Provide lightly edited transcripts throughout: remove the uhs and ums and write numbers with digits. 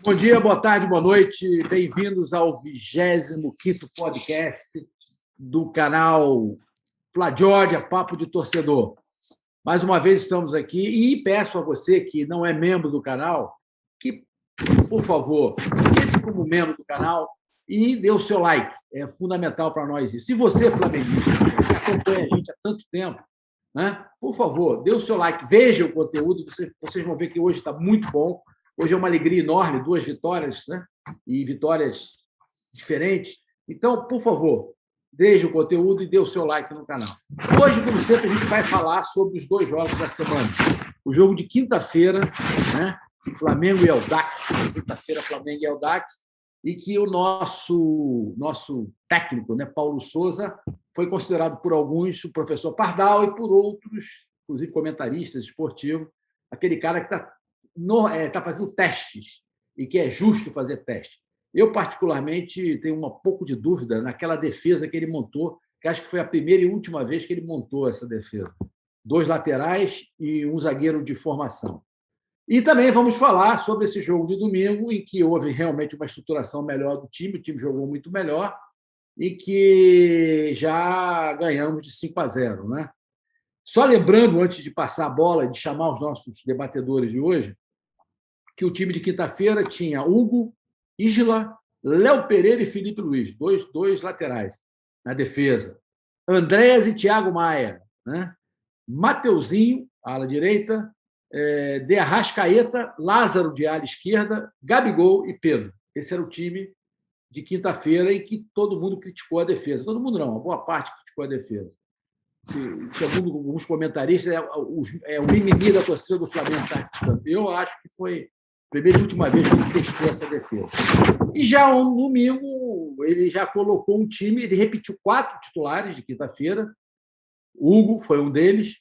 Bom dia, boa tarde, boa noite. Bem-vindos ao 25º podcast do canal Fla Georgia, Papo de Torcedor. Mais uma vez estamos aqui e peço a você que não é membro do canal que, por favor, entre como membro do canal e dê o seu like. É fundamental para nós isso. Se você é flamenguista, que acompanha a gente há tanto tempo, né? Por favor, dê o seu like, veja o conteúdo, vocês vão ver que hoje está muito bom. Hoje é uma alegria enorme, 2 vitórias, né? E vitórias diferentes. Então, por favor, veja o conteúdo e dê o seu like no canal. Hoje, como sempre, a gente vai falar sobre os 2 jogos da semana. O jogo de quinta-feira, né? Flamengo e Audax. Quinta-feira, Flamengo e Audax. E que o nosso técnico, né, Paulo Souza, foi considerado por alguns o professor Pardal e por outros, inclusive comentaristas esportivos, aquele cara que está fazendo testes e que é justo fazer teste. Eu, particularmente, tenho um pouco de dúvida naquela defesa que ele montou, que acho que foi a primeira e última vez que ele montou essa defesa. 2 laterais e um zagueiro de formação. E também vamos falar sobre esse jogo de domingo, em que houve realmente uma estruturação melhor do time, o time jogou muito melhor, e que já ganhamos de 5-0, né? Só lembrando, antes de passar a bola e de chamar os nossos debatedores de hoje, que o time de quinta-feira tinha Hugo, Isla, Léo Pereira e Felipe Luiz, dois laterais na defesa. Andréas e Thiago Maia, né? Mateuzinho, ala direita, De Arrascaeta, Lázaro de ala esquerda, Gabigol e Pedro. Esse era o time de quinta-feira em que todo mundo criticou a defesa. Todo mundo não, uma boa parte criticou a defesa. Segundo alguns comentaristas, é o mimimi da torcida do Flamengo. Eu acho que foi a primeira e última vez que ele testou essa defesa. E já no domingo, ele já colocou um time, ele repetiu 4 titulares de quinta-feira. O Hugo foi um deles.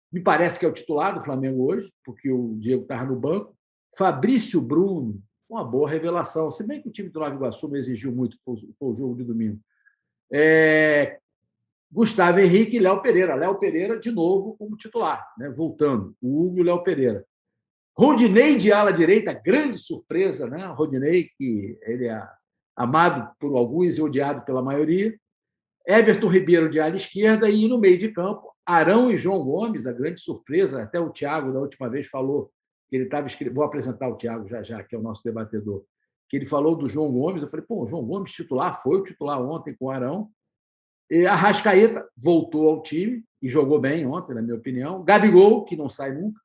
Me parece que é o titular do Flamengo hoje, porque o Diego estava no banco. Fabrício Bruno, uma boa revelação. Se bem que o time do Nova Iguaçu não exigiu muito, foi o jogo de domingo. Gustavo Henrique e Léo Pereira. Léo Pereira, de novo, como titular, né? Voltando. O Hugo e o Léo Pereira. Rodinei de ala direita, grande surpresa, né? Rodinei, que ele é amado por alguns e odiado pela maioria. Everton Ribeiro de ala esquerda e no meio de campo, Arão e João Gomes, a grande surpresa. Até o Thiago, da última vez, falou que ele estava escrevendo. Vou apresentar o Thiago já, que é o nosso debatedor. Que ele falou do João Gomes. Eu falei, o João Gomes titular, foi o titular ontem com o Arão. E Arrascaeta voltou ao time e jogou bem ontem, na minha opinião. Gabigol, que não sai nunca.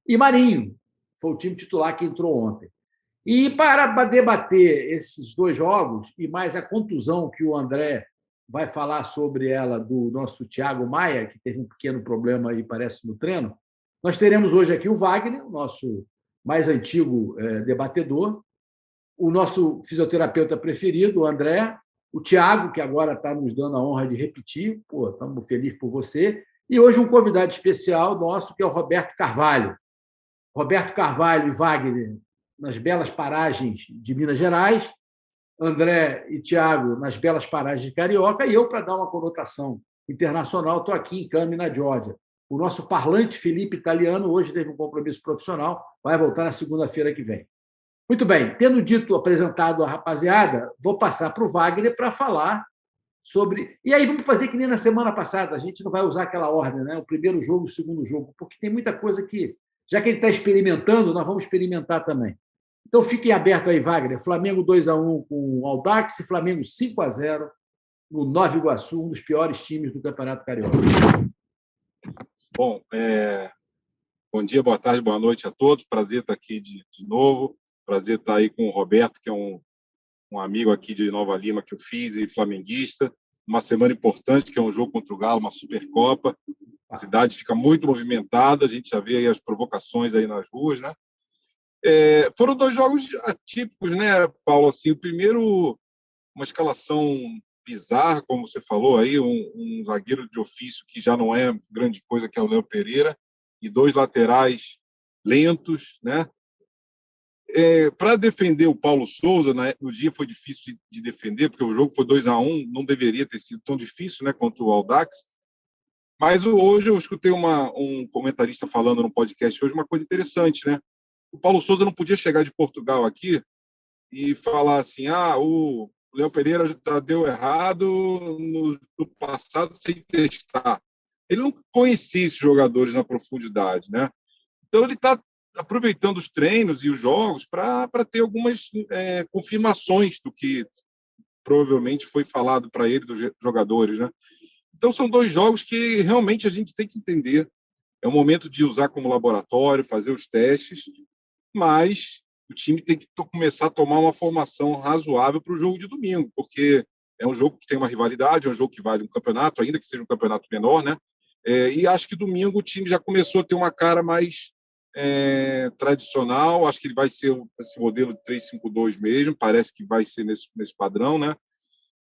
E Marinho, foi o time titular que entrou ontem. E para debater esses 2 jogos, e mais a contusão que o André vai falar sobre ela, do nosso Thiago Maia, que teve um pequeno problema aí, parece, no treino, nós teremos hoje aqui o Wagner, o nosso mais antigo debatedor, o nosso fisioterapeuta preferido, o André, o Thiago, que agora está nos dando a honra de repetir, estamos felizes por você, e hoje um convidado especial nosso, que é o Roberto Carvalho. Roberto Carvalho e Wagner nas belas paragens de Minas Gerais, André e Thiago nas belas paragens de Carioca, e eu, para dar uma conotação internacional, estou aqui em Cami, na Geórgia. O nosso parlante Felipe Italiano hoje teve um compromisso profissional, vai voltar na segunda-feira que vem. Muito bem, tendo apresentado a rapaziada, vou passar para o Wagner para falar sobre... E aí vamos fazer que nem na semana passada, a gente não vai usar aquela ordem, né? O primeiro jogo, o segundo jogo, porque tem muita coisa que, já que ele está experimentando, nós vamos experimentar também. Então, fiquem abertos aí, Wagner. Flamengo 2-1 com o Audax e Flamengo 5-0 no Nova Iguaçu, um dos piores times do Campeonato Carioca. Bom, bom dia, boa tarde, boa noite a todos. Prazer estar aqui de novo. Prazer estar aí com o Roberto, que é um amigo aqui de Nova Lima que eu fiz e flamenguista. Uma semana importante, que é um jogo contra o Galo, uma Supercopa. A cidade fica muito movimentada, a gente já vê aí as provocações aí nas ruas, né? Foram 2 jogos atípicos, né, Paulo? Assim, o primeiro, uma escalação bizarra, como você falou aí, um zagueiro de ofício que já não é grande coisa, que é o Léo Pereira, e 2 laterais lentos, né? Para defender o Paulo Souza, né, no dia foi difícil de defender, porque o jogo foi 2-1, não deveria ter sido tão difícil, né, contra o Audax. Mas hoje eu escutei um comentarista falando no podcast hoje uma coisa interessante, né? O Paulo Souza não podia chegar de Portugal aqui e falar assim, o Léo Pereira já deu errado no passado sem testar. Ele não conhecia esses jogadores na profundidade, né? Então ele está aproveitando os treinos e os jogos para ter algumas confirmações do que provavelmente foi falado para ele dos jogadores, né? Então são dois jogos que realmente a gente tem que entender. É o momento de usar como laboratório, fazer os testes, mas o time tem que começar a tomar uma formação razoável para o jogo de domingo, porque é um jogo que tem uma rivalidade, é um jogo que vale um campeonato, ainda que seja um campeonato menor, né? E acho que domingo o time já começou a ter uma cara mais tradicional. Acho que ele vai ser esse modelo de 3-5-2 mesmo, parece que vai ser nesse padrão, né?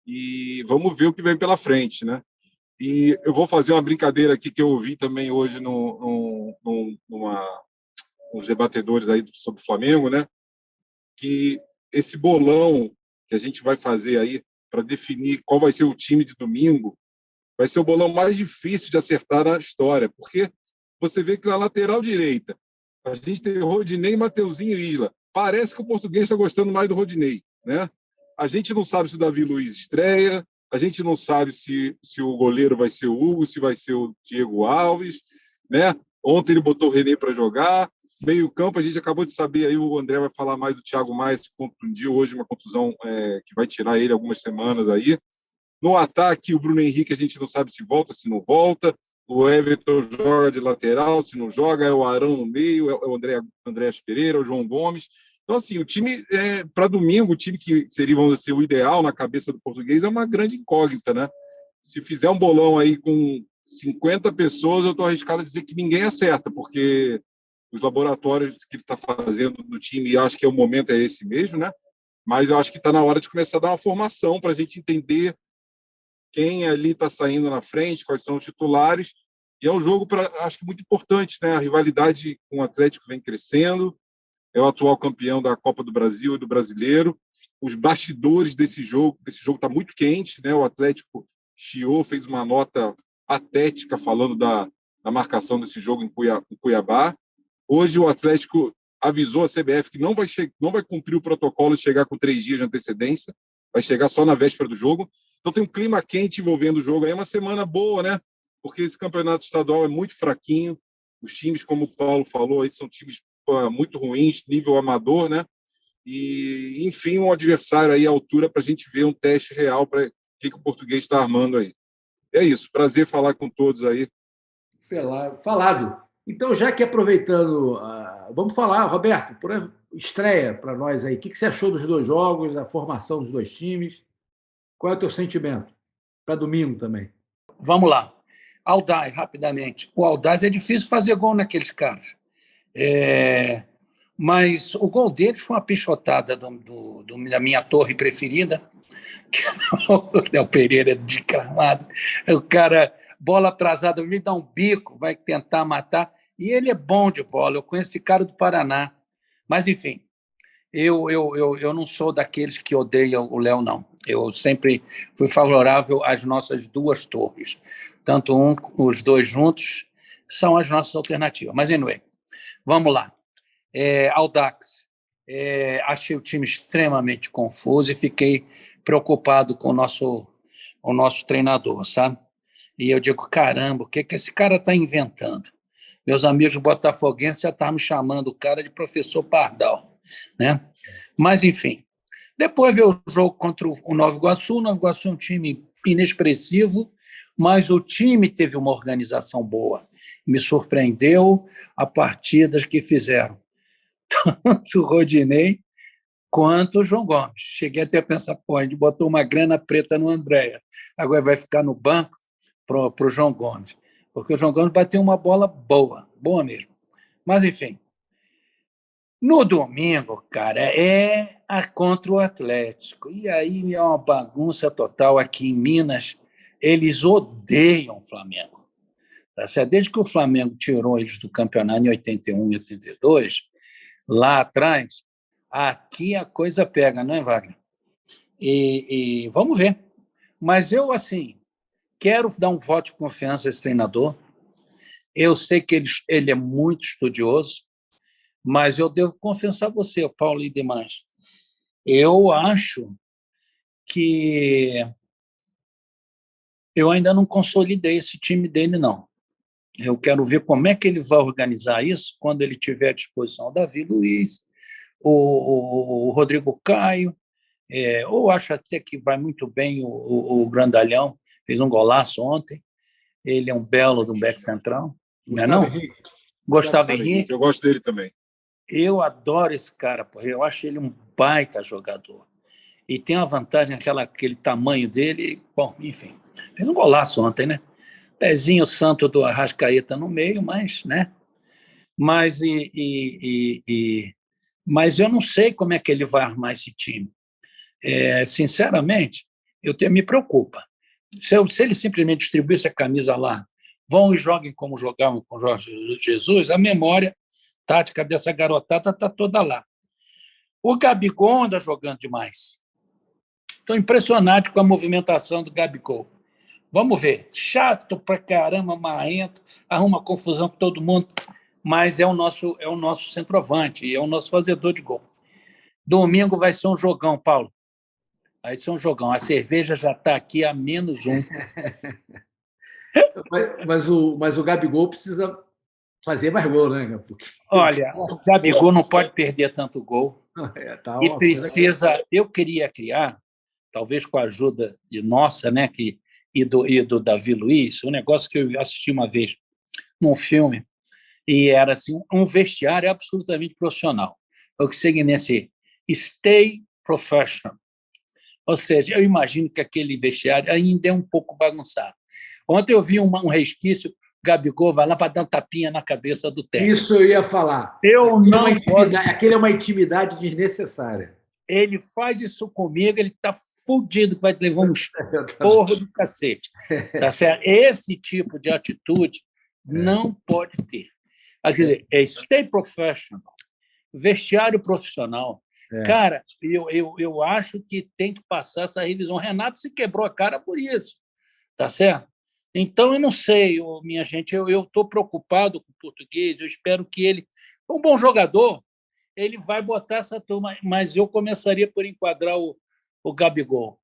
E vamos ver o que vem pela frente, né? E eu vou fazer uma brincadeira aqui que eu ouvi também hoje nos debatedores aí sobre o Flamengo, né? Que esse bolão que a gente vai fazer aí para definir qual vai ser o time de domingo vai ser o bolão mais difícil de acertar na história, porque você vê que na lateral direita a gente tem Rodinei, Mateuzinho e Isla. Parece que o português está gostando mais do Rodinei, né? A gente não sabe se o Davi Luiz estreia, a gente não sabe se o goleiro vai ser o Hugo, se vai ser o Diego Alves, né? Ontem ele botou o René para jogar. Meio campo, a gente acabou de saber, aí o André vai falar mais do Thiago Maia, se contundiu hoje, uma contusão que vai tirar ele algumas semanas aí. No ataque, o Bruno Henrique, a gente não sabe se volta, se não volta. O Everton joga de lateral, se não joga, é o Arão no meio, é o André Pereira, o João Gomes. Então, assim, o time, para domingo, o time que seria, vamos dizer, o ideal na cabeça do português é uma grande incógnita, né? Se fizer um bolão aí com 50 pessoas, eu estou arriscado a dizer que ninguém acerta, porque os laboratórios que ele está fazendo do time, e acho que o momento é esse mesmo, né? Mas eu acho que está na hora de começar a dar uma formação para a gente entender quem ali está saindo na frente, quais são os titulares. E é um jogo, acho que muito importante, né? A rivalidade com o Atlético vem crescendo, é o atual campeão da Copa do Brasil e do Brasileiro. Os bastidores desse jogo está muito quente, né? O Atlético chiou, fez uma nota patética falando da marcação desse jogo em Cuiabá. Hoje o Atlético avisou a CBF que não vai cumprir o protocolo de chegar com 3 dias de antecedência, vai chegar só na véspera do jogo. Então tem um clima quente envolvendo o jogo. É uma semana boa, né? Porque esse campeonato estadual é muito fraquinho. Os times, como o Paulo falou, aí são times muito ruins, nível amador, né? E, enfim, um adversário aí à altura para a gente ver um teste real para o que o português está armando aí. É isso. Prazer falar com todos aí. Falado. Então, já que aproveitando, vamos falar, Roberto, por estreia para nós aí. O que você achou dos dois jogos, da formação dos dois times? Qual é o teu sentimento? Para domingo também. Vamos lá. Audaz, rapidamente. O Audaz é difícil fazer gol naqueles caras. Mas o gol deles foi uma pichotada da minha torre preferida, que é o Léo Pereira de Gramado. O cara, bola atrasada, me dá um bico, vai tentar matar. E ele é bom de bola. Eu conheço esse cara do Paraná. Mas, enfim, eu não sou daqueles que odeiam o Léo, não. Eu sempre fui favorável às nossas duas torres. Tanto os dois juntos são as nossas alternativas. Mas, anyway, vamos lá. Audax. Achei o time extremamente confuso e fiquei preocupado com o nosso treinador, sabe? E eu digo, caramba, o que esse cara está inventando? Meus amigos botafoguenses já estavam me chamando o cara de professor Pardal, né? Mas, enfim, depois veio o jogo contra o Nova Iguaçu. O Nova Iguaçu é um time inexpressivo, mas o time teve uma organização boa. Me surpreendeu a partidas que fizeram tanto o Rodinei quanto o João Gomes. Cheguei até a pensar, pô, a gente botou uma grana preta no Andréa, agora vai ficar no banco para o João Gomes, porque o João Gomes bateu uma bola boa mesmo. Mas, enfim, no domingo, cara, contra o Atlético. E aí é uma bagunça total aqui em Minas. Eles odeiam o Flamengo. Tá certo? Desde que o Flamengo tirou eles do campeonato em 81 e 82, lá atrás, aqui a coisa pega, não é, Wagner? E vamos ver. Mas eu, assim, quero dar um voto de confiança a esse treinador. Eu sei que ele é muito estudioso, mas eu devo confessar a você, Paulo e demais, Eu acho que eu ainda não consolidei esse time dele, não. Eu quero ver como é que ele vai organizar isso quando ele tiver à disposição o Davi Luiz, o Rodrigo Caio, ou acho até que vai muito bem o Grandalhão, fez um golaço ontem, ele é um belo do back central, não é não? Henrique. Gustavo Henrique. Eu gosto dele também. Eu adoro esse cara, porque eu acho ele um baita jogador. E tem uma vantagem, aquele tamanho dele, bom, enfim, fez um golaço ontem, né? Pezinho santo do Arrascaeta no meio, mas, né? Mas, mas eu não sei como é que ele vai armar esse time. Sinceramente, me preocupa. Se ele simplesmente distribuísse a camisa lá, vão e joguem como jogavam com o Jorge Jesus, a memória tática dessa garotada está toda lá. O Gabigol anda jogando demais. Estou impressionado com a movimentação do Gabigol. Vamos ver. Chato pra caramba, marrento, arruma confusão com todo mundo, mas é o nosso centroavante, é o nosso fazedor de gol. Domingo vai ser um jogão, Paulo. Vai ser um jogão. A cerveja já está aqui a -1. Mas o Gabigol precisa fazer mais gol, né? Porque... Olha, o Gabigol não pode perder tanto gol. E precisa... Eu queria criar, talvez com a ajuda de nossa, né, e do Davi Luiz, um negócio que eu assisti uma vez num filme, e era assim, um vestiário absolutamente profissional. O que significa stay professional. Ou seja, eu imagino que aquele vestiário ainda é um pouco bagunçado. Ontem eu vi um resquício, o Gabigol vai lá para dar um tapinha na cabeça do técnico. Isso eu ia falar. Aquele é uma intimidade desnecessária. Ele faz isso comigo, ele está fudido, vai levar um esporro do cacete. Tá certo? Esse tipo de atitude não pode ter. Quer dizer, stay professional, vestiário profissional. Cara, eu acho que tem que passar essa revisão. O Renato se quebrou a cara por isso, tá certo? Então, eu não sei, minha gente, eu estou preocupado com o português, eu espero que ele, um bom jogador, ele vai botar essa turma, mas eu começaria por enquadrar o Gabigol.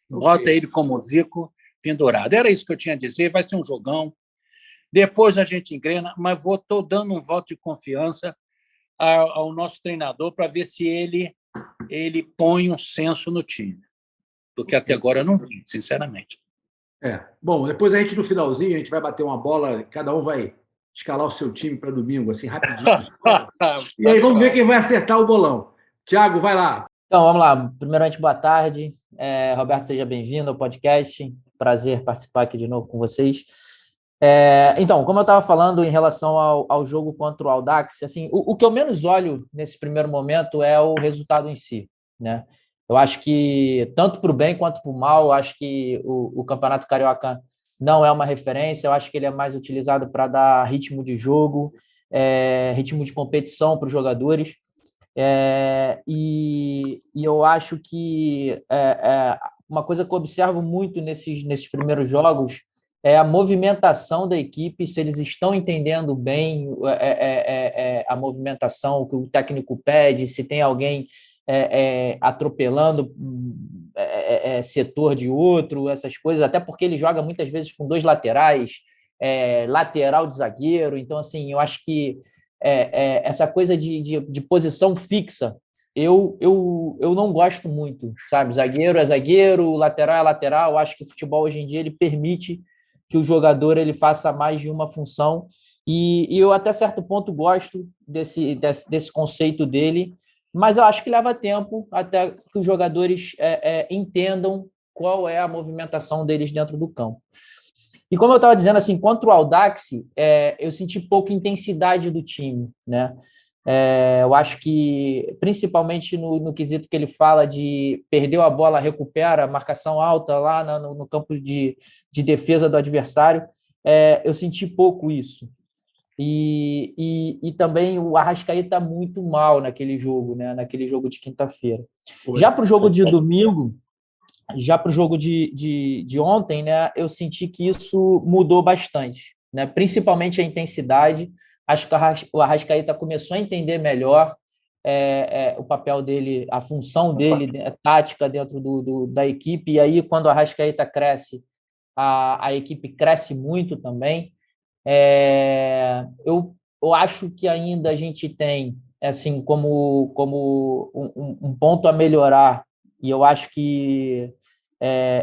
Bota ele como Zico pendurado. Era isso que eu tinha a dizer, vai ser um jogão. Depois a gente engrena, mas estou dando um voto de confiança ao nosso treinador para ver se ele põe um senso no time. Porque até agora eu não vi, sinceramente. Bom, depois a gente, no finalzinho, a gente vai bater uma bola, cada um vai escalar o seu time para domingo, assim, rapidinho. E aí vamos ver quem vai acertar o bolão. Tiago, vai lá. Então, vamos lá. Primeiramente, boa tarde. Roberto, seja bem-vindo ao podcast. Prazer participar aqui de novo com vocês. Então, como eu estava falando em relação ao jogo contra o Audax, assim, o que eu menos olho nesse primeiro momento é o resultado em si, né? Eu acho que, tanto para o bem quanto para o mal, eu acho que o Campeonato Carioca não é uma referência, eu acho que ele é mais utilizado para dar ritmo de jogo, ritmo de competição para os jogadores, e eu acho que uma coisa que eu observo muito nesses primeiros jogos é a movimentação da equipe, se eles estão entendendo bem a movimentação, o que o técnico pede, se tem alguém atropelando setor de outro, essas coisas, até porque ele joga muitas vezes com 2 laterais, lateral de zagueiro, então, assim, eu acho que essa coisa de posição fixa, eu não gosto muito, sabe? Zagueiro é zagueiro, lateral é lateral, eu acho que o futebol hoje em dia ele permite que o jogador ele faça mais de uma função, e eu até certo ponto gosto desse conceito dele, mas eu acho que leva tempo até que os jogadores entendam qual é a movimentação deles dentro do campo. E como eu estava dizendo, assim, contra o Audax, eu senti pouca intensidade do time, né? Eu acho que, principalmente no quesito que ele fala de perdeu a bola, recupera, marcação alta lá no campo de defesa do adversário, eu senti pouco isso. E também o Arrascaeta está muito mal naquele jogo, né? Naquele jogo de quinta-feira. Já para o jogo de domingo, já para o jogo de ontem, né? Eu senti que isso mudou bastante, né? Principalmente a intensidade. Acho que o Arrascaeta começou a entender melhor o papel dele, a função dele, tática dentro da equipe, e aí quando a Arrascaeta cresce, a equipe cresce muito também. Eu acho que ainda a gente tem, assim, como um ponto a melhorar, e eu acho que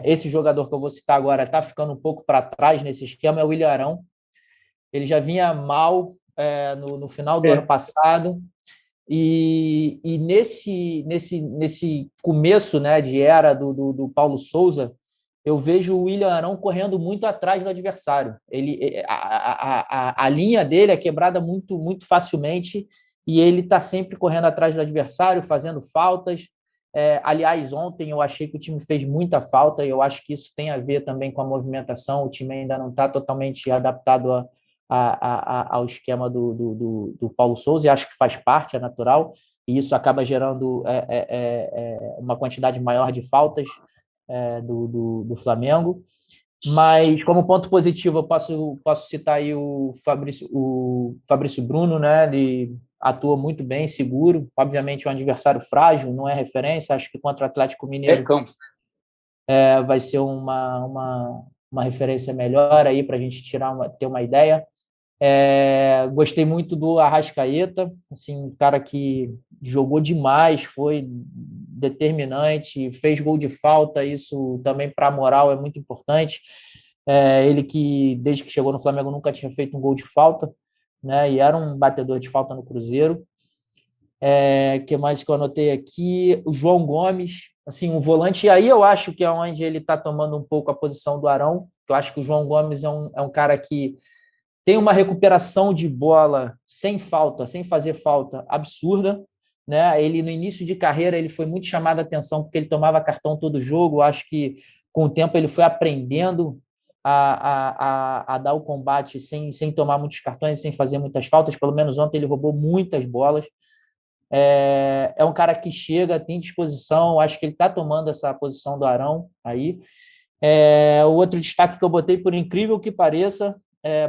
esse jogador que eu vou citar agora está ficando um pouco para trás nesse esquema, é o William Arão. Ele já vinha mal no final do ano passado, e nesse começo, né, de era do Paulo Souza, eu vejo o William Arão correndo muito atrás do adversário. A linha dele é quebrada muito, muito facilmente e ele está sempre correndo atrás do adversário, fazendo faltas. Aliás, ontem eu achei que o time fez muita falta e eu acho que isso tem a ver também com a movimentação. O time ainda não está totalmente adaptado ao esquema do Paulo Souza, e acho que faz parte, é natural, e isso acaba gerando uma quantidade maior de faltas do Flamengo. Mas, como ponto positivo, eu posso citar aí o Fabrício Bruno, né? Ele atua muito bem, seguro. Obviamente, é um adversário frágil, não é referência. Acho que contra o Atlético Mineiro vai ser uma referência melhor aí para a gente ter uma ideia. Gostei muito do Arrascaeta, assim, um cara que jogou demais, foi determinante, fez gol de falta, isso também para a moral é muito importante. Ele que, desde que chegou no Flamengo, nunca tinha feito um gol de falta, né? E era um batedor de falta no Cruzeiro. Que mais que eu anotei aqui? O João Gomes, assim, um volante, e aí eu acho que é onde ele está tomando um pouco a posição do Arão. Eu acho que o João Gomes é um cara que tem uma recuperação de bola sem falta, sem fazer falta, absurda, né? Ele, no início de carreira, ele foi muito chamado a atenção porque ele tomava cartão todo jogo. Acho que, com o tempo, ele foi aprendendo a dar o combate sem tomar muitos cartões, sem fazer muitas faltas. Pelo menos ontem ele roubou muitas bolas. É um cara que chega, tem disposição. Acho que ele está tomando essa posição do Arão aí. O outro destaque que eu botei, por incrível que pareça,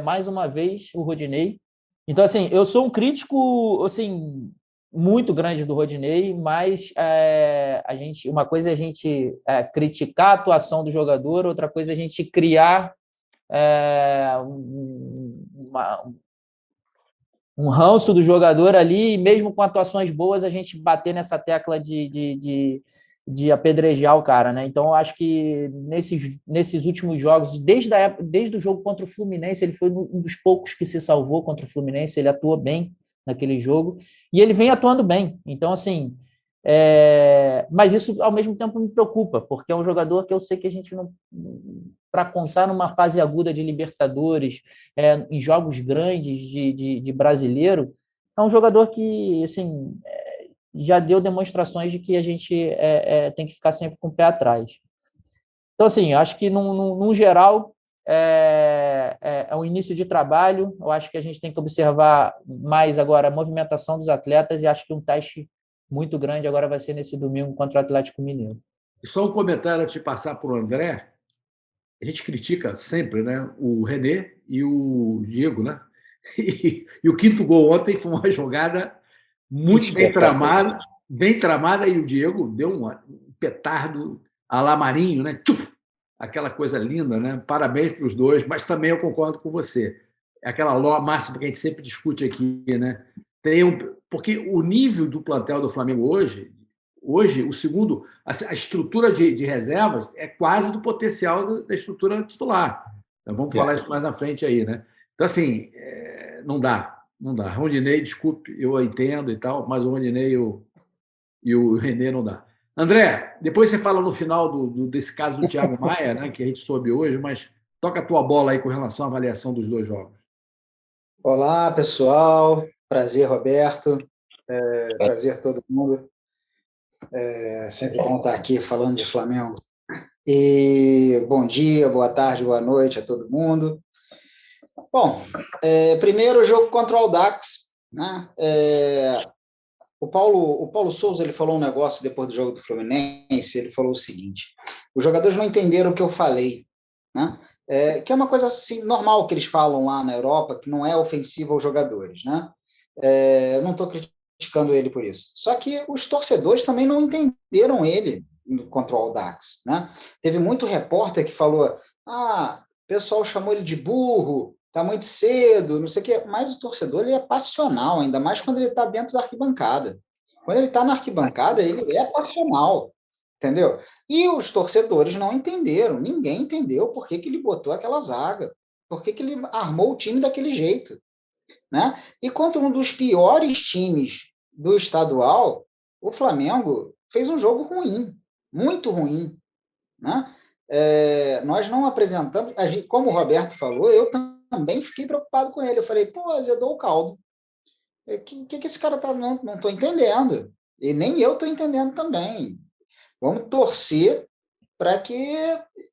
mais uma vez, o Rodinei. Então, assim, eu sou um crítico, assim, muito grande do Rodinei, mas uma coisa é a gente criticar a atuação do jogador, outra coisa é a gente criar um ranço do jogador ali, e mesmo com atuações boas, a gente bater nessa tecla de apedrejar o cara, né? Então, eu acho que nesses últimos jogos, desde o jogo contra o Fluminense, ele foi um dos poucos que se salvou contra o Fluminense, ele atuou bem naquele jogo, e ele vem atuando bem. Então, assim, mas isso, ao mesmo tempo, me preocupa, porque é um jogador que eu sei que a gente não... Para contar numa fase aguda de Libertadores, em jogos grandes de brasileiro, é um jogador que, assim... já deu demonstrações de que a gente tem que ficar sempre com o pé atrás. Então, assim, acho que, num geral, é um início de trabalho. Eu acho que a gente tem que observar mais agora a movimentação dos atletas, e acho que um teste muito grande agora vai ser nesse domingo contra o Atlético Mineiro. E só um comentário antes de passar para o André. A gente critica sempre, né, o René e o Diego, né? E o quinto gol ontem foi uma jogada muito bem tramada, e o Diego deu um petardo à la Marinho, né? Tchuf! Aquela coisa linda, né? Parabéns para os dois, mas também eu concordo com você. É aquela máxima que a gente sempre discute aqui, né? Porque o nível do plantel do Flamengo hoje, o segundo, a estrutura de reservas é quase do potencial da estrutura titular. Então, vamos falar isso mais na frente aí, né? Então, assim, não dá. Rodinei, desculpe, eu entendo e tal, mas o Rodinei e o René não dá. André, depois você fala no final desse caso do Thiago Maia, né, que a gente soube hoje, mas toca a tua bola aí com relação à avaliação dos dois jogos. Olá, pessoal. Prazer, Roberto. Prazer todo mundo. Sempre bom estar aqui falando de Flamengo. E bom dia, boa tarde, boa noite a todo mundo. Bom, primeiro o jogo contra o Audax, né? O Paulo Souza, ele falou um negócio depois do jogo do Fluminense, ele falou o seguinte: os jogadores não entenderam o que eu falei, né? Que é uma coisa assim, normal que eles falam lá na Europa, que não é ofensivo aos jogadores, né? Eu não estou criticando criticando ele por isso. Só que os torcedores também não entenderam ele contra o Audax, né? Teve muito repórter que falou, o pessoal chamou ele de burro, tá muito cedo, não sei o quê, mas o torcedor ele é passional, ainda mais quando ele está dentro da arquibancada. Quando ele está na arquibancada, ele é passional, entendeu? E os torcedores não entenderam, ninguém entendeu por que ele botou aquela zaga, por que ele armou o time daquele jeito, né? E contra um dos piores times do estadual, o Flamengo fez um jogo ruim, muito ruim, né? Nós não apresentamos, como o Roberto falou, eu também fiquei preocupado com ele. Eu falei, pô, azedou o caldo. O que esse cara tá? Não estou entendendo. E nem eu estou entendendo também. Vamos torcer para que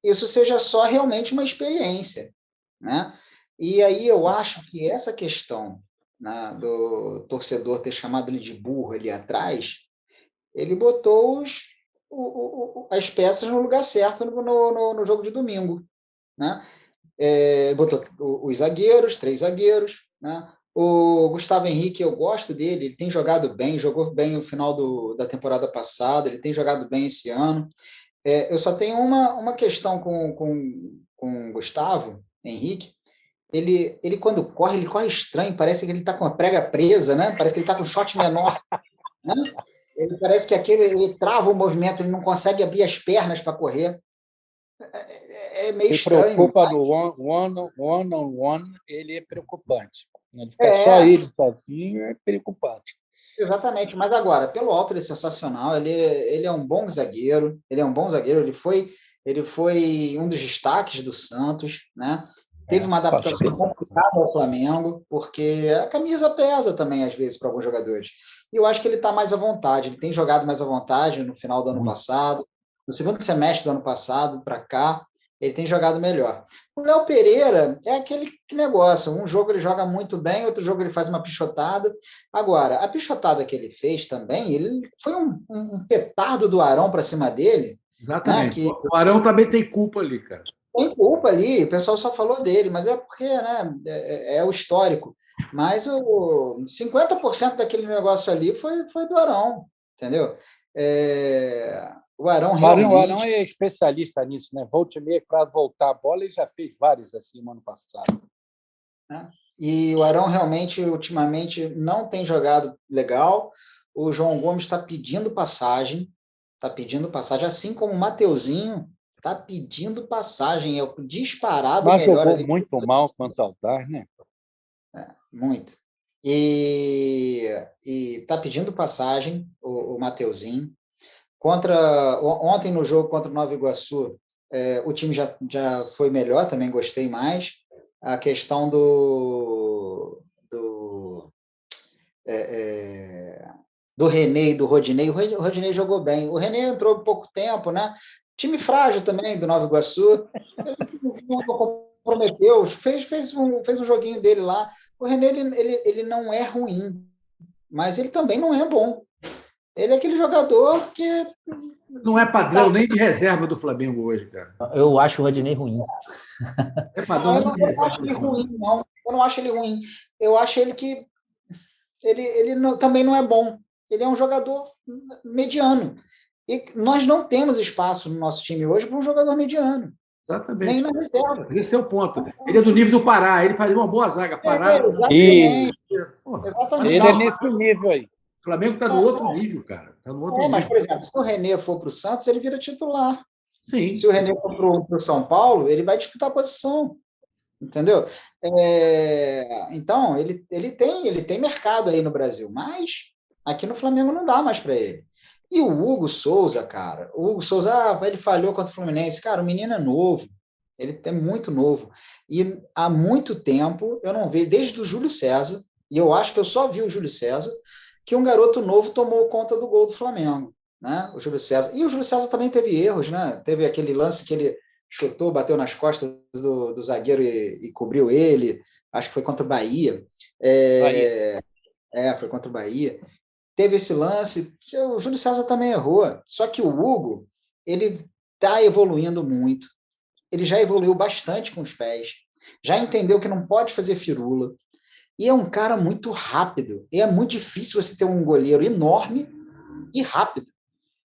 isso seja só realmente uma experiência, né? E aí eu acho que essa questão, né, do torcedor ter chamado ele de burro ali atrás, ele botou as peças no lugar certo no jogo de domingo, né? Botou os zagueiros, 3 zagueiros, né? O Gustavo Henrique, eu gosto dele, ele tem jogado bem, jogou bem no final da temporada passada, ele tem jogado bem esse ano. Eu só tenho uma questão com o Gustavo Henrique. Ele, quando corre, ele corre estranho, parece que ele está com a prega presa, né? Parece que ele está com um shot menor, né? Ele parece que ele trava o movimento, ele não consegue abrir as pernas para correr. É meio estranho. Se preocupa no one-on-one, ele é preocupante. Ele fica só ele sozinho, é preocupante. Exatamente, mas agora, pelo alto, ele é sensacional, ele é um bom zagueiro, ele foi um dos destaques do Santos, né? Teve uma adaptação complicada ao Flamengo, porque a camisa pesa também, às vezes, para alguns jogadores. E eu acho que ele está mais à vontade, ele tem jogado mais à vontade no final do ano passado, no segundo semestre do ano passado, para cá, ele tem jogado melhor. O Léo Pereira é aquele negócio, um jogo ele joga muito bem, outro jogo ele faz uma pichotada. Agora, a pichotada que ele fez também, ele foi um petardo do Arão para cima dele. Exatamente. Né, o Arão também tem culpa ali, cara. Tem culpa ali, o pessoal só falou dele, mas é porque, né, é o histórico. Mas 50% daquele negócio ali foi do Arão, entendeu? O Arão realmente... O Arão é especialista nisso, né? Volte meio para voltar a bola, ele já fez vários assim no ano passado. E o Arão realmente, ultimamente, não tem jogado legal. O João Gomes está pedindo passagem, assim como o Mateuzinho está pedindo passagem, é o disparado mas melhor. Jogou ali. Muito mal contra o Altar, né? Muito. E está pedindo passagem o Mateuzinho. Ontem, no jogo contra o Nova Iguaçu, o time já foi melhor, também gostei mais. A questão do René e do Rodinei. O Rodinei jogou bem. O René entrou há pouco tempo, né? Time frágil também do Nova Iguaçu. Ele não comprometeu, fez um joguinho dele lá. O René ele não é ruim, mas ele também não é bom. Ele é aquele jogador que... Não é padrão nem de reserva do Flamengo hoje, cara. Eu acho o Rodinei ruim. É padrão eu não acho ele ruim, não. Eu não acho ele ruim. Eu acho ele que... Ele também não é bom. Ele é um jogador mediano. E nós não temos espaço no nosso time hoje para um jogador mediano. Exatamente. Nem na reserva. Esse é o ponto. Ele é do nível do Pará, ele faz uma boa zaga. Pará. Exatamente. Ele é nesse nível aí. O Flamengo está no outro nível, cara. Tá no outro nível. Mas, por exemplo, se o René for para o Santos, ele vira titular. Sim. Se o René for para o São Paulo, ele vai disputar a posição. Entendeu? Então, ele tem mercado aí no Brasil, mas aqui no Flamengo não dá mais para ele. E o Hugo Souza, cara, ele falhou contra o Fluminense. Cara, o menino é novo, ele é muito novo. E há muito tempo, eu não vejo, desde o Júlio César, e eu acho que eu só vi o Júlio César, que um garoto novo tomou conta do gol do Flamengo, né? O Júlio César. E o Júlio César também teve erros, né? Teve aquele lance que ele chutou, bateu nas costas do zagueiro e cobriu ele, acho que foi contra o Bahia. Foi contra o Bahia. Teve esse lance, o Júlio César também errou, só que o Hugo, ele está evoluindo muito, ele já evoluiu bastante com os pés, já entendeu que não pode fazer firula, e é um cara muito rápido. E é muito difícil você ter um goleiro enorme e rápido.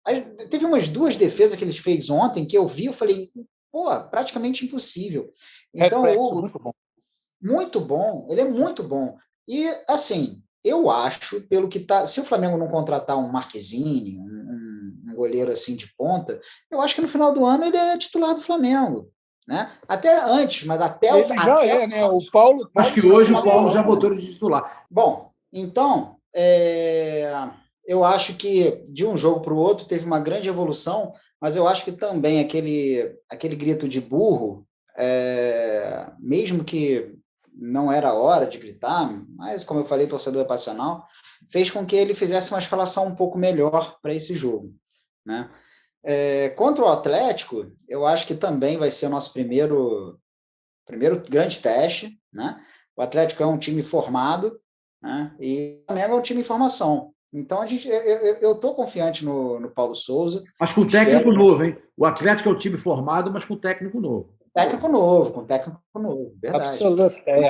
Aí, teve umas 2 defesas que ele fez ontem que eu vi, eu falei, pô, praticamente impossível. Então, Reflexo muito bom. muito bom, ele é muito bom. E, assim, eu acho, pelo que tá. Se o Flamengo não contratar um Marquezine, um goleiro assim de ponta, eu acho que no final do ano ele é titular do Flamengo. Né? Até antes, mas até Ele já é, né? O Paulo. Acho que hoje o Paulo já botou ele de titular. Bom, então, eu acho que de um jogo para o outro teve uma grande evolução, mas eu acho que também aquele grito de burro, mesmo que não era hora de gritar, mas, como eu falei, torcedor é passional, fez com que ele fizesse uma escalação um pouco melhor para esse jogo. Né? Contra o Atlético, eu acho que também vai ser o nosso primeiro grande teste. Né? O Atlético é um time formado, né? E o Flamengo é um time em formação. Então, eu estou confiante no Paulo Souza. Mas com técnico novo, hein? O Atlético é um time formado, mas com técnico novo. Com técnico novo, verdade.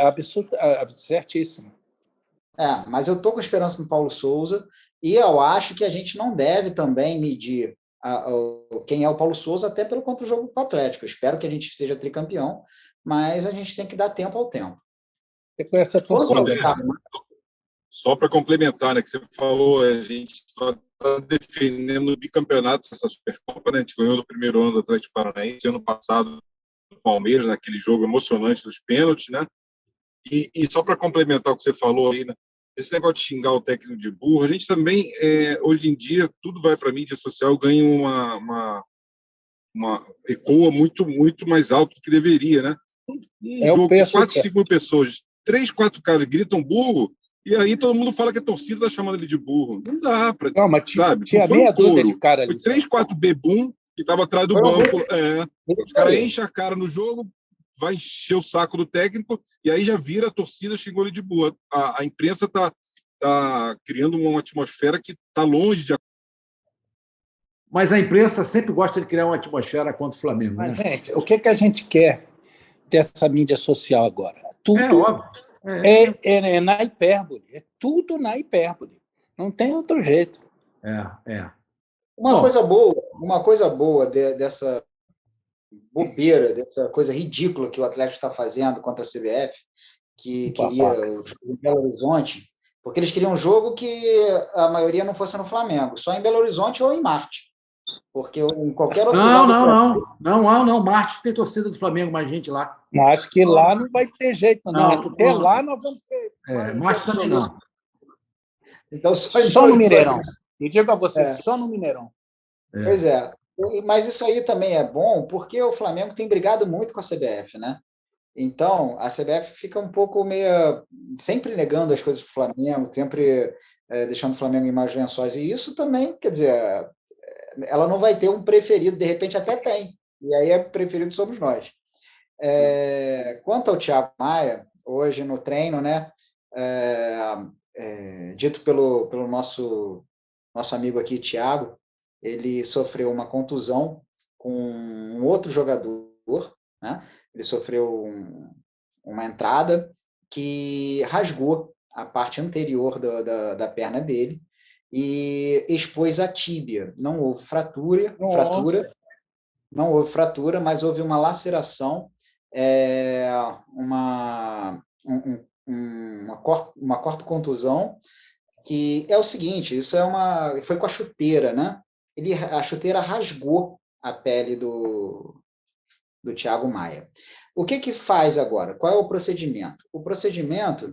Absoluto, certíssimo. Mas eu estou com esperança no Paulo Souza e eu acho que a gente não deve também medir quem é o Paulo Souza até pelo contra o jogo com o Atlético. Eu espero que a gente seja tricampeão, mas a gente tem que dar tempo ao tempo. Com essa função. Só para complementar, né, que você falou, a gente está defendendo o bicampeonato dessa Supercopa, né? A gente ganhou no primeiro ano do Atlético Paranaense, ano passado do Palmeiras, naquele jogo emocionante dos pênaltis, né? E só para complementar o que você falou aí, né? Esse negócio de xingar o técnico de burro, a gente também, hoje em dia, tudo vai para a mídia social, ganha uma ecoa muito, muito mais alto do que deveria, né? Um jogo com 4, 5 pessoas, 3, 4 caras gritam burro, e aí todo mundo fala que a torcida está chamando ele de burro. Não dá para, sabe? Tinha meia dúzia de cara ali. Foi 3, 4 bebum que estava atrás do banco. Os caras enchem a cara no jogo, vai encher o saco do técnico, e aí já vira a torcida xingou ele de burro. A imprensa está criando uma atmosfera que está longe de... Mas a imprensa sempre gosta de criar uma atmosfera contra o Flamengo. Mas, né? gente, o que a gente quer dessa mídia social agora? Tudo óbvio. É na hipérbole. É tudo na hipérbole. Não tem outro jeito. Uma coisa boa dessa bobeira, dessa coisa ridícula que o Atlético está fazendo contra a CBF, que queria o jogo em Belo Horizonte, porque eles queriam um jogo que a maioria não fosse no Flamengo, só em Belo Horizonte ou em Marte. Porque em qualquer outro lugar... Não. Marte tem torcida do Flamengo, mais gente lá. Mas acho que lá não vai ter jeito, não. Até lá nós vamos ser... Marte também não. Então, só no Mineirão. E digo a você, só no Mineirão. Pois é. Mas isso aí também é bom, porque o Flamengo tem brigado muito com a CBF, né? Então, a CBF fica um pouco sempre negando as coisas para o Flamengo, sempre deixando o Flamengo em mais lençóis. E isso também, quer dizer, ela não vai ter um preferido, de repente até tem. E aí preferido somos nós. Quanto ao Thiago Maia, hoje no treino, né? Dito pelo nosso amigo aqui, Thiago, ele sofreu uma contusão com um outro jogador, né? Ele sofreu uma entrada que rasgou a parte anterior da perna dele e expôs a tíbia. Não houve fratura, mas houve uma laceração, uma cortocontusão, que é o seguinte, foi com a chuteira, né? A chuteira rasgou a pele do Thiago Maia. O que faz agora? Qual é o procedimento? O procedimento...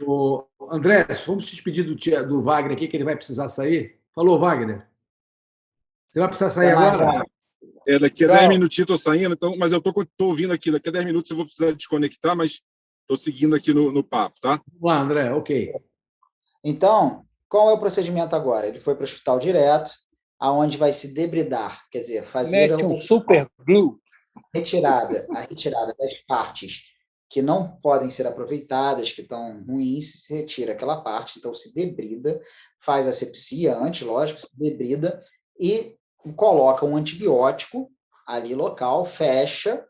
André, vamos se despedir do Wagner aqui, que ele vai precisar sair. Falou, Wagner. Você vai precisar sair agora? Daqui a 10 minutinhos estou saindo, então, mas eu estou ouvindo aqui. Daqui a 10 minutos eu vou precisar desconectar, mas estou seguindo aqui no papo, tá? Vamos lá, André, ok. Então, qual é o procedimento agora? Ele foi para o hospital direto, aonde vai se debridar, quer dizer, fazer um super glue. a retirada das partes que não podem ser aproveitadas, que estão ruins, se retira aquela parte, então se debrida, faz asepsia antes, lógico, se debrida e coloca um antibiótico ali local, fecha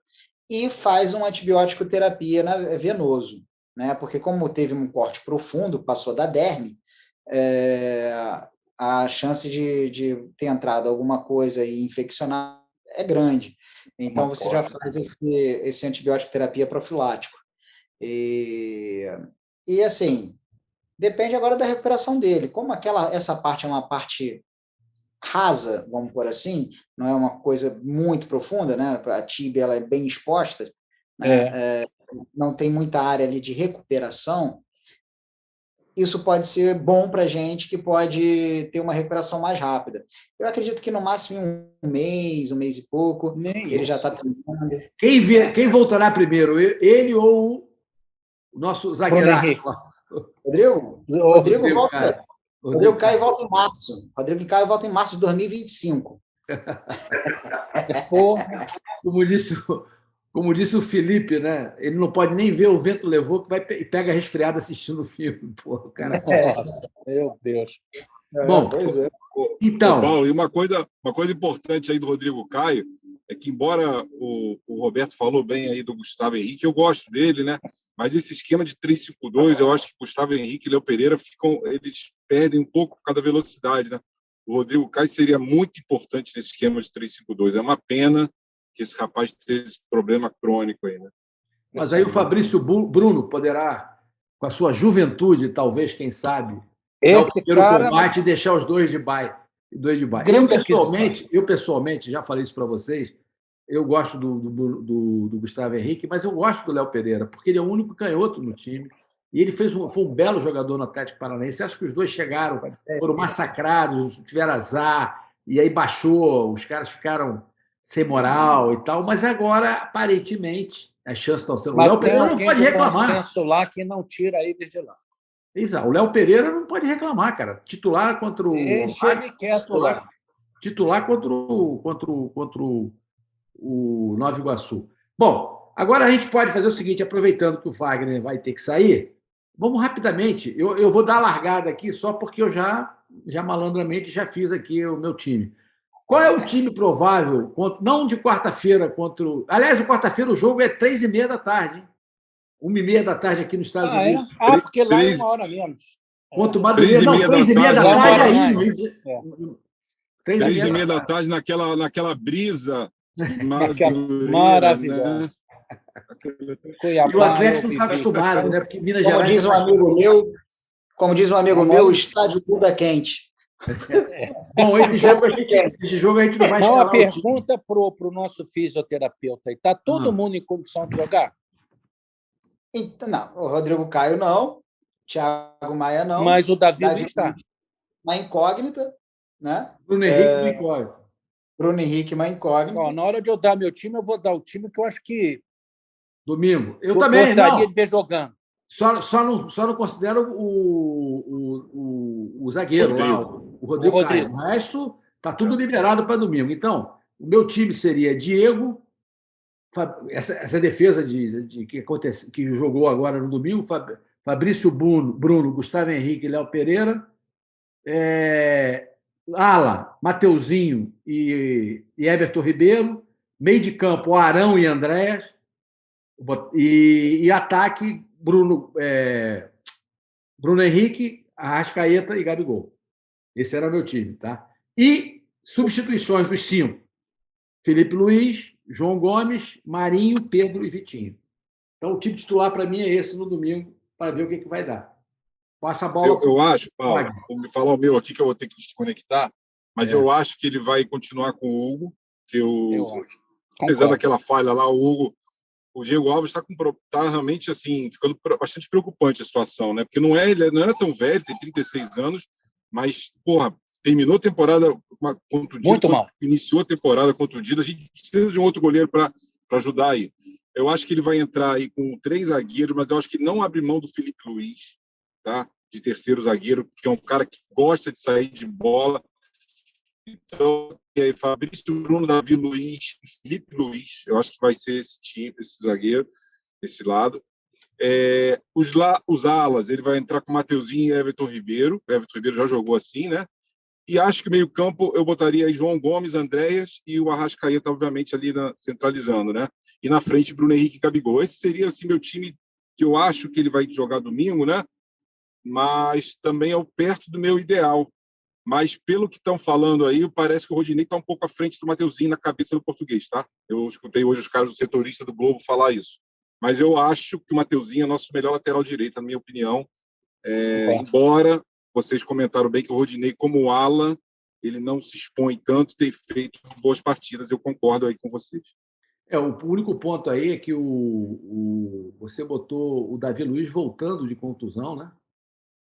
e faz uma antibiótico terapia venoso. né? Porque como teve um corte profundo, passou da derme, a chance de ter entrado alguma coisa e infeccionar é grande. Então, você já faz esse antibiótico terapia profilático. E assim, depende agora da recuperação dele. Como essa parte é uma parte rasa, vamos por assim, não é uma coisa muito profunda, né? A tíbia ela é bem exposta, né? Não tem muita área ali de recuperação. Isso pode ser bom para a gente, que pode ter uma recuperação mais rápida. Eu acredito que no máximo em um mês e pouco, ele já está treinando. Quem voltará primeiro, ele ou o nosso zagueiro? Rodrigo volta. Rodrigo Caio volta em março. Rodrigo Caio volta em março de 2025. Como disse o Felipe, né? Ele não pode nem ver O Vento Levou, que vai e pega resfriado assistindo o filme. Porra, cara. Nossa, meu Deus. Bom, pois é. Então, Paulo, e uma coisa importante aí do Rodrigo Caio é que, embora o Roberto falou bem aí do Gustavo Henrique, eu gosto dele, né? Mas esse esquema de 3-5-2, eu acho que Gustavo Henrique e Léo Pereira eles perdem um pouco por causa da velocidade, né? O Rodrigo Caio seria muito importante nesse esquema de 3-5-2. É uma pena que esse rapaz tenha esse problema crônico aí, né? Mas aí o Fabrício Bruno poderá, com a sua juventude, talvez, quem sabe, esse dar o cara combate e deixar os dois de bye. Eu, pessoalmente, já falei isso para vocês, eu gosto do Gustavo Henrique, mas eu gosto do Léo Pereira, porque ele é o único canhoto no time. E ele foi um belo jogador no Atlético Paranaense. Acho que os dois chegaram, foram massacrados, tiveram azar, e aí baixou, os caras ficaram sem moral e tal. Mas agora, aparentemente, as chances estão sendo. O Léo Pereira não pode reclamar. Senso lá que não tira eles de lá. Exato. O Léo Pereira não pode reclamar, cara. Titular contra o. Deixa ele quieto lá. Titular contra o Nova Iguaçu. Bom, agora a gente pode fazer o seguinte, aproveitando que o Wagner vai ter que sair, vamos rapidamente, eu vou dar a largada aqui só porque eu já malandramente já fiz aqui o meu time. Qual é o time provável, não de quarta-feira contra o... Aliás, quarta-feira o jogo é 3h30 da tarde, hein? 1h30 da tarde aqui nos Estados Unidos. Porque lá é 1 hora menos. Contra o Madureira, não, 3h30 da tarde aí. 3h30 da tarde naquela brisa maravilhosa. Né? E o Atlético não está acostumado, né? Porque Minas Gerais. Como diz um amigo meu, estádio Duda quente. Bom, esse jogo a gente não vai escalar. Uma pergunta para o nosso fisioterapeuta. Está todo mundo em condição de jogar? Então, não, o Rodrigo Caio não, Thiago Maia não. Mas o Davi está. Uma incógnita, né? Bruno Henrique, uma incógnita. Bruno Henrique, uma incógnita. Na hora de eu dar meu time, eu vou dar o time que eu acho que... Domingo. Eu também gostaria de ver jogando. Só não considero o zagueiro lá, o Rodrigo Caio. O resto está tudo liberado para domingo. Então, o meu time seria Diego, essa defesa que jogou agora no domingo, Fabrício Bruno, Gustavo Henrique e Léo Pereira, ala, Mateuzinho e Everton Ribeiro, meio de campo, Arão e Andréas, e ataque, Bruno Henrique, Arrascaeta e Gabigol. Esse era o meu time, tá? E substituições dos 5. Felipe Luiz, João Gomes, Marinho, Pedro e Vitinho. Então, o time titular para mim é esse no domingo, para ver o que vai dar. Passa a bola. Eu acho, Paulo, vou me falar o meu aqui, que eu vou ter que desconectar, mas eu acho que ele vai continuar com o Hugo, que apesar daquela falha lá, o Diego Alves está realmente assim, ficando bastante preocupante a situação, né? Porque ele não é tão velho, tem 36 anos, mas, porra, terminou a temporada contundido. Muito mal. Iniciou a temporada contundido. A gente precisa de um outro goleiro para ajudar aí. Eu acho que ele vai entrar aí com 3 zagueiros, mas eu acho que não abre mão do Felipe Luiz, tá? De terceiro zagueiro, que é um cara que gosta de sair de bola. Então, Fabrício, Bruno, Davi Luiz, Felipe Luiz, eu acho que vai ser esse time, esse zagueiro, esse lado. Os alas, ele vai entrar com Mateuzinho e Everton Ribeiro. O Everton Ribeiro já jogou assim, né? E acho que meio campo eu botaria aí João Gomes, Andréas e o Arrascaeta, obviamente, ali centralizando, né? E na frente, Bruno Henrique e Gabigol. Esse seria assim, meu time que eu acho que ele vai jogar domingo, né? Mas também é perto do meu ideal. Mas, pelo que estão falando aí, parece que o Rodinei está um pouco à frente do Mateuzinho na cabeça do português, tá? Eu escutei hoje os caras do setorista do Globo falar isso. Mas eu acho que o Mateuzinho é nosso melhor lateral direito, na minha opinião. Embora vocês comentaram bem que o Rodinei, como ala, ele não se expõe tanto, tem feito boas partidas. Eu concordo aí com vocês. O único ponto aí é que você botou o Davi Luiz voltando de contusão, né?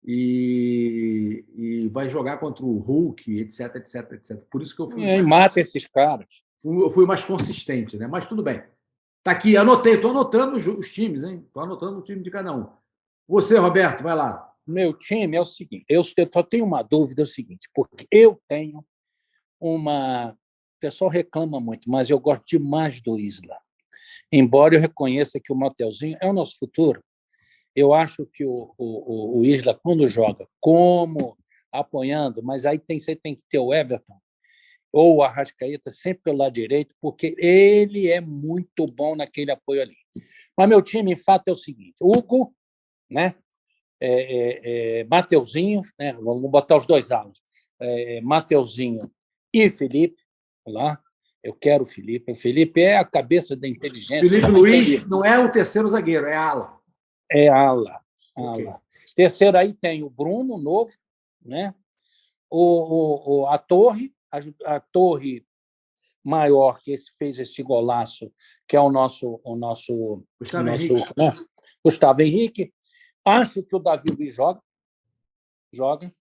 E vai jogar contra o Hulk, etc, etc, etc. Por isso que eu fui. E mata esses caras. Eu fui mais consistente, né? Mas tudo bem. Tá aqui, anotei, estou anotando os times, hein? Estou anotando o time de cada um. Você, Roberto, vai lá. Meu time é o seguinte: eu só tenho uma dúvida, é o seguinte, porque eu tenho uma. O pessoal reclama muito, mas eu gosto demais do Isla. Embora eu reconheça que o Mateuzinho é o nosso futuro, eu acho que o Isla, quando joga como apoiando, mas aí você tem que ter o Everton ou o Arrascaeta sempre pelo lado direito, porque ele é muito bom naquele apoio ali. Mas meu time, em fato, é o seguinte: Hugo, né? Mateuzinho, né? Vamos botar os dois alas, Mateuzinho e Felipe, lá. Eu quero o Felipe. O Felipe é a cabeça da inteligência. Felipe Luiz não é o terceiro zagueiro, é ala. É ala. Okay. Terceiro aí tem o Bruno, novo, né? A Torre maior, que fez esse golaço, que é o nosso Gustavo Henrique. Né? Gustavo Henrique. Acho que o Davi Luiz joga.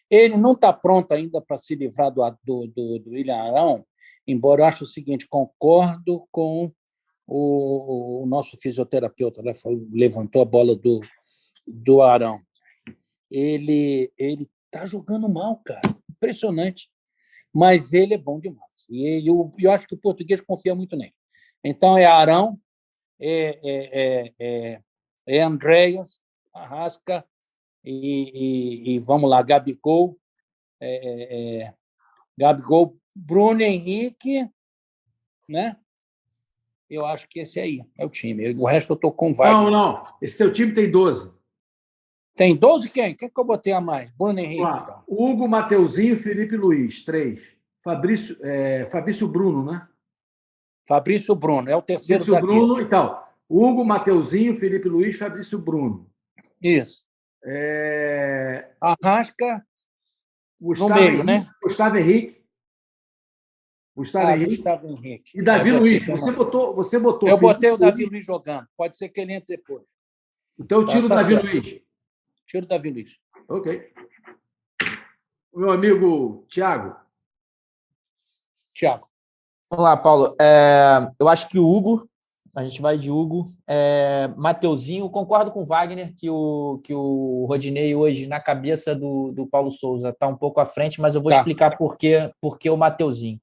Ele não está pronto ainda para se livrar do William Arão, embora eu ache o seguinte: concordo com o nosso fisioterapeuta, né? Levantou a bola do Arão. Ele está jogando mal, cara. Impressionante. Mas ele é bom demais. E eu acho que o português confia muito nele. Então, é Arão, Andreas, Arrasca e vamos lá, Gabigol, Bruno Henrique, né? Eu acho que esse aí é o time. O resto eu estou com Wagner. Não. Esse teu time tem 12. Tem 12 quem? Quem que eu botei a mais? Bruno Henrique. Então. Hugo, Mateuzinho, Felipe Luiz, 3. Fabrício Bruno, né? Fabrício Bruno, é o terceiro Fabrício zagueiro. Bruno, então. Hugo, Mateuzinho, Felipe Luiz, Fabrício Bruno. Isso. Arrasca Gustavo no meio, Henrique, né? Gustavo Henrique. Gustavo Henrique. E Davi Luiz. Você botou. Eu botei o Davi Luiz jogando. Pode ser que ele entre depois. Então eu tiro o Davi Luiz. Tiro o Davi Luiz. Ok. O meu amigo Thiago. Vamos lá, Paulo. Eu acho que o Hugo, a gente vai de Hugo. Mateuzinho, concordo com o Wagner que o Rodinei hoje, na cabeça do Paulo Souza, está um pouco à frente, mas eu vou explicar por que o Mateuzinho.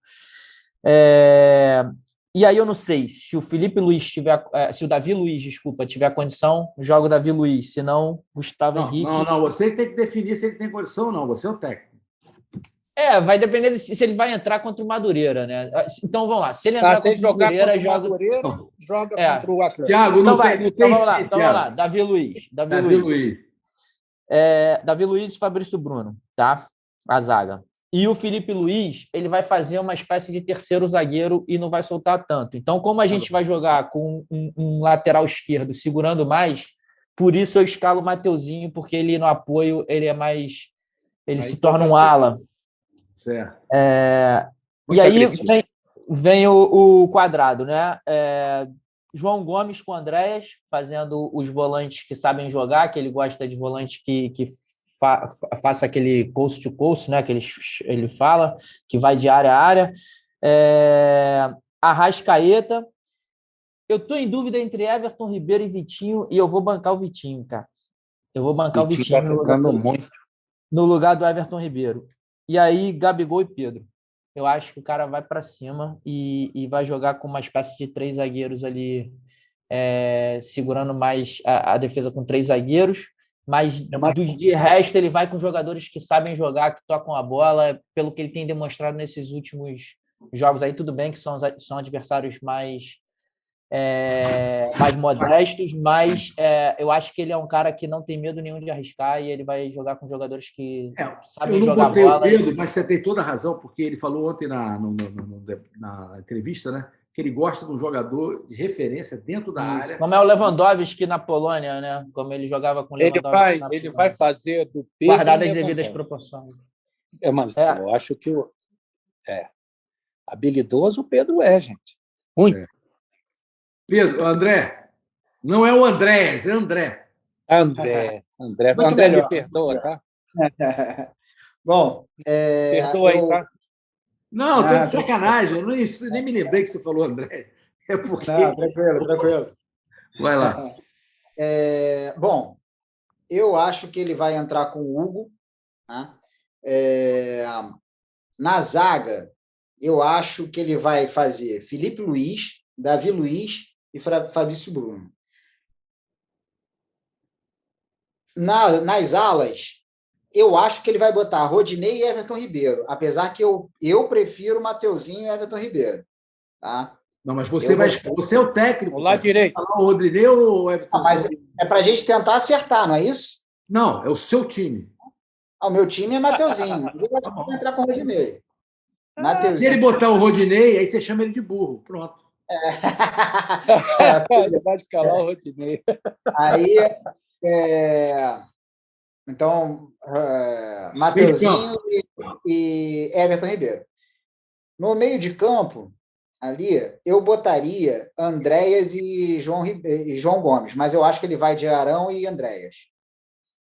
E aí eu não sei se o Felipe Luiz se o Davi Luiz, desculpa, tiver condição, joga o Davi Luiz, se não, Gustavo Henrique. Não, você tem que definir se ele tem condição ou não, você é o técnico. Vai depender se ele vai entrar contra o Madureira, né? Então vamos lá, se ele entrar contra o Madureira, joga contra o Atlético. Thiago, não tem vamos lá, Davi Luiz. Davi Luiz e Fabrício Bruno, tá? A zaga. E o Felipe Luiz, ele vai fazer uma espécie de terceiro zagueiro e não vai soltar tanto. Então, como a gente vai jogar com um lateral esquerdo segurando mais, por isso eu escalo o Mateuzinho, porque ele no apoio, ele é mais... Ele se torna um ala. Certo. E aí vem o quadrado, né? João Gomes com Andréas, fazendo os volantes que sabem jogar, que ele gosta de volantes que faça aquele coast to coast, né, que ele fala, que vai de área a área. Arrascaeta. Eu estou em dúvida entre Everton Ribeiro e Vitinho, e eu vou bancar o Vitinho, cara. Eu vou bancar o Vitinho no lugar do Everton Ribeiro. E aí, Gabigol e Pedro. Eu acho que o cara vai para cima e vai jogar com uma espécie de 3 zagueiros ali, segurando mais a defesa com 3 zagueiros. Mas de resto ele vai com jogadores que sabem jogar, que tocam a bola, pelo que ele tem demonstrado nesses últimos jogos aí. Tudo bem que são adversários mais mais modestos, mas eu acho que ele é um cara que não tem medo nenhum de arriscar e ele vai jogar com jogadores que sabem eu não jogar botei bola. o Pedro, mas você tem toda a razão, porque ele falou ontem na entrevista, né, que ele gosta de um jogador de referência dentro da área. Como é o Lewandowski na Polônia, né? Como ele jogava com o Lewandowski Ele vai fazer do Pedro guardado as devidas proporções. Mas eu acho que habilidoso o Pedro gente. Muito. Pedro, André, não é o Andrés, é André. André, me perdoa, tá? Bom, perdoa aí, tá? Não, estou de sacanagem. Eu nem me lembrei que você falou André. É porque... Não, tranquilo. Vai lá. Bom, eu acho que ele vai entrar com o Hugo. Tá? Na zaga, eu acho que ele vai fazer Felipe Luiz, Davi Luiz e Fabrício Bruno. Nas alas, eu acho que ele vai botar Rodinei e Everton Ribeiro, apesar que eu prefiro Mateuzinho e Everton Ribeiro. Tá? Não, mas você é o técnico. O lado direito. O Rodinei ou o Everton? Mas é para a gente tentar acertar, não é isso? Não, é o seu time. O meu time é Mateuzinho, mas ele vai entrar com o Rodinei. Se ele botar o Rodinei, aí você chama ele de burro. Pronto. Ele vai calar o Rodinei. Aí, então, Mateuzinho e Everton Ribeiro. No meio de campo, ali, eu botaria Andréas e João Gomes, mas eu acho que ele vai de Arão e Andréas.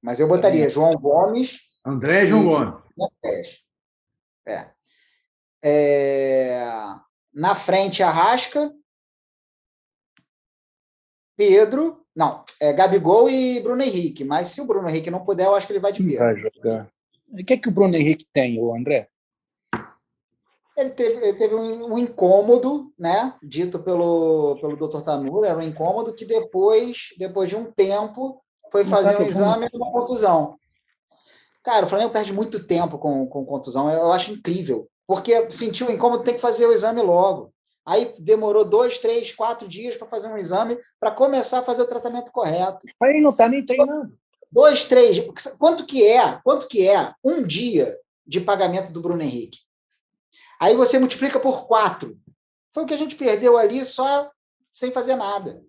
Mas eu botaria João Gomes. André e João Gomes. Na frente, Arrasca, Pedro. Não, Gabigol e Bruno Henrique. Mas se o Bruno Henrique não puder, eu acho que ele vai de Pedro. Vai jogar. O que o Bruno Henrique tem, o André? Ele teve um incômodo, né, dito pelo Dr. Tanura, era um incômodo que depois de um tempo, foi fazer um exame e uma contusão. Cara, o Flamengo perde muito tempo com contusão, eu acho incrível, porque sentiu o incômodo, tem que fazer o exame logo. Aí demorou 2, 3, 4 dias para fazer um exame, para começar a fazer o tratamento correto. Aí não está nem treinando. 2, 3, quanto que é um dia de pagamento do Bruno Henrique? Aí você multiplica por 4. Foi o que a gente perdeu ali só sem fazer nada.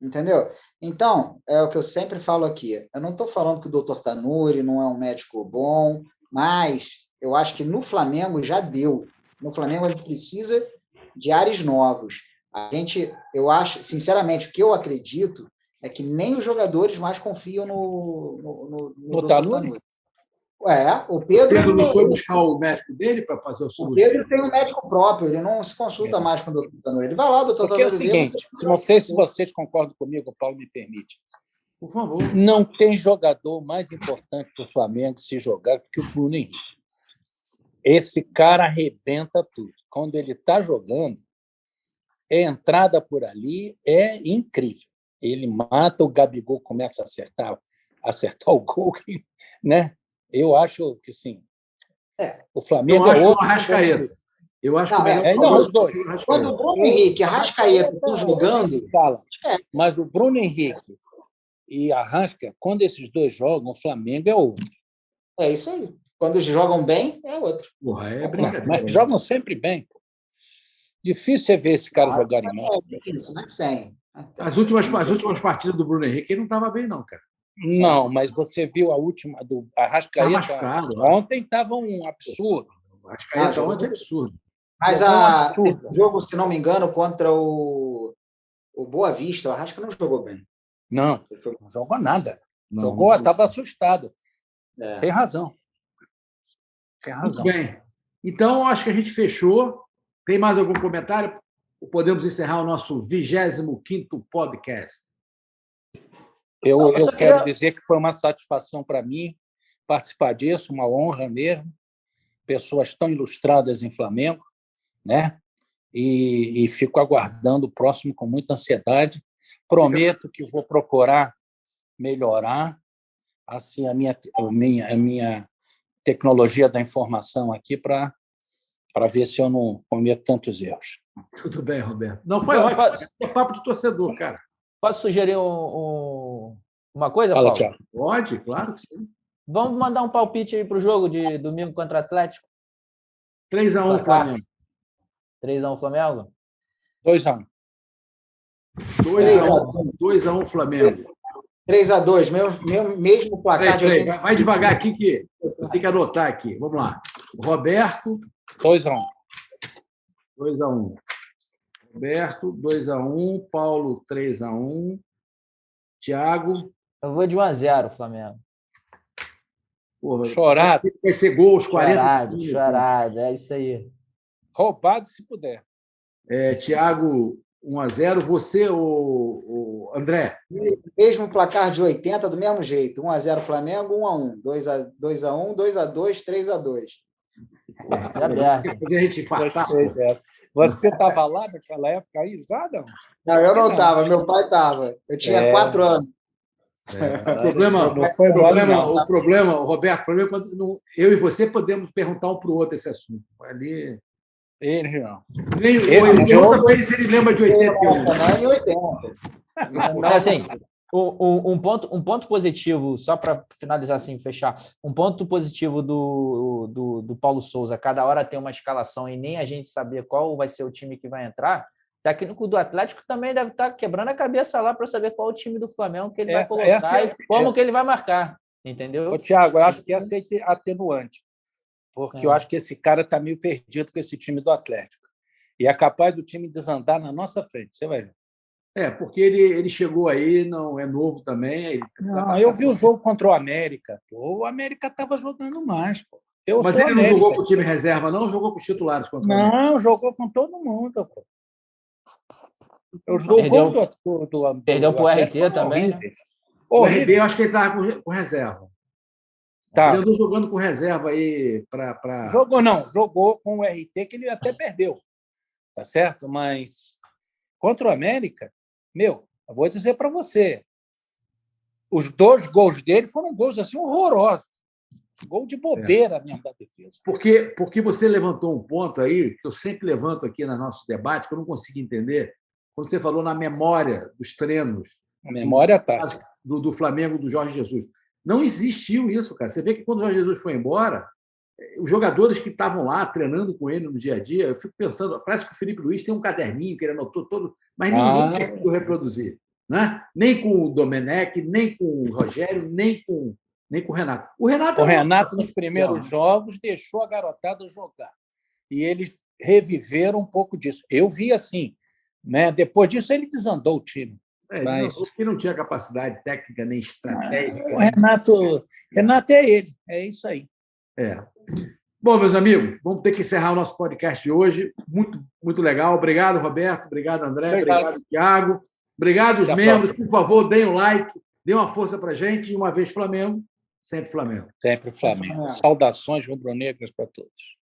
Entendeu? Então, é o que eu sempre falo aqui. Eu não estou falando que o doutor Tanuri não é um médico bom, mas eu acho que no Flamengo já deu. No Flamengo a gente precisa de ares novos. Eu acho, sinceramente, o que eu acredito é que nem os jogadores mais confiam no doutor Tanuri. O Pedro não foi buscar o médico dele para fazer o cirurgia? O Pedro tem um médico próprio, ele não se consulta mais com o doutor Tanuri. Ele vai lá, o doutor Tanuri. Porque é o seguinte, não sei se vocês concordam comigo, o Paulo me permite. Por favor. Não tem jogador mais importante para o Flamengo se jogar do que o Bruno Henrique. Esse cara arrebenta tudo. Quando ele está jogando, a entrada por ali é incrível. Ele mata, o Gabigol começa a acertar o gol, né? Eu acho que sim. O Flamengo eu acho outro. Arrascaeta. Eu acho que os dois. Quando o Bruno Henrique e Arrascaeta estão jogando. Mas o Bruno Henrique e Arrasca, quando esses dois jogam, o Flamengo é outro. É isso aí. Quando jogam bem, é outro. Porra, é brincadeira. Mas jogam sempre bem. Difícil é ver esse cara jogarem mal. Mas tem. As últimas partidas do Bruno Henrique, ele não estava bem, não, cara. Não, mas você viu a última do Arrascaeta? Ontem estava um absurdo. Arrascaeta ontem é absurdo. Mas o jogo, se não me engano, contra o Boa Vista, o Arrasca não jogou bem. Não jogou nada. Jogou, estava assustado. Tem razão. Muito bem. Então, acho que a gente fechou. Tem mais algum comentário? Ou podemos encerrar o nosso 25º podcast? Eu quero dizer que foi uma satisfação para mim participar disso, uma honra mesmo. Pessoas tão ilustradas em Flamengo, né? E fico aguardando o próximo com muita ansiedade. Prometo que vou procurar melhorar assim a minha tecnologia da informação aqui para ver se eu não cometo tantos erros. Tudo bem, Roberto. Não, foi ótimo. É papo de torcedor, cara. Posso sugerir uma coisa, Fala, Paulo? Thiago. Pode, claro que sim. Vamos mandar um palpite aí para o jogo de domingo contra o Atlético? 3-1, Flamengo. 3-1 Flamengo? 2-1. 2-1, Flamengo. 3-2, mesmo placar de 80. Vai devagar aqui que eu tenho que anotar aqui. Vamos lá. Roberto. 2-1. 2-1. Roberto, 2-1. Paulo, 3-1. Thiago. Eu vou de 1-0, Flamengo. Porra, Chorado. vai ser gol aos 40 Chorado. É isso aí. Roubado se puder. Thiago, 1-0. Você, o André? Mesmo placar de 80, do mesmo jeito. 1-0 Flamengo, 1-1. 2-1, 2-2, 3-2. Fazer a gente infartar. Você estava lá naquela época aí já, não? Não, eu não estava, meu pai estava. Eu tinha 4 anos. O problema, Roberto, é quando eu e você podemos perguntar um para o outro esse assunto. Ali. Ele não. Se ele lembra de 81. Em 80. Mas, assim, um ponto positivo, só para finalizar assim, fechar, um ponto positivo do Paulo Souza, cada hora tem uma escalação e nem a gente saber qual vai ser o time que vai entrar. O técnico do Atlético também deve estar quebrando a cabeça lá para saber qual é o time do Flamengo que ele vai colocar e como que ele vai marcar, entendeu? Ô, Thiago, eu acho que essa é atenuante, porque eu acho que esse cara está meio perdido com esse time do Atlético. E é capaz do time desandar na nossa frente, você vai ver. Porque ele chegou aí, não é novo também. Eu vi o jogo contra o América. O América estava jogando mais. Pô. Mas ele não jogou com o time reserva, não? Jogou com os titulares contra o América? Não, jogou com todo mundo. Pô. Perdeu para o RT também. Né? O RT, eu acho que ele estava com reserva. Tá. Ele andou jogando com reserva aí para. Jogou com o RT, que ele até perdeu. Tá certo? Mas contra o América, eu vou dizer para você, os 2 gols dele foram gols assim horrorosos. Gol de bobeira mesmo da defesa. Porque você levantou um ponto aí, que eu sempre levanto aqui no nosso debate, que eu não consigo entender, quando você falou na memória dos treinos. A memória tática. Do Flamengo, do Jorge Jesus. Não existiu isso, cara. Você vê que quando o Jorge Jesus foi embora, os jogadores que estavam lá treinando com ele no dia a dia, eu fico pensando, parece que o Felipe Luiz tem um caderninho que ele anotou todo, mas ninguém conseguiu reproduzir. Né? Nem com o Domenech, nem com o Rogério, nem com o Renato. O Renato nos primeiros jogos, deixou a garotada jogar. E eles reviveram um pouco disso. Eu vi assim. Né? Depois disso, ele desandou o time. Porque não tinha capacidade técnica nem estratégica. O Renato é ele. É isso aí. Bom, meus amigos, vamos ter que encerrar o nosso podcast de hoje. Muito, muito legal. Obrigado, Roberto. Obrigado, André. Obrigado, Thiago. Obrigado, os membros. Por favor, deem um like, deem uma força para a gente. E uma vez Flamengo, sempre Flamengo. Sempre Flamengo. Saudações rubro-negras para todos.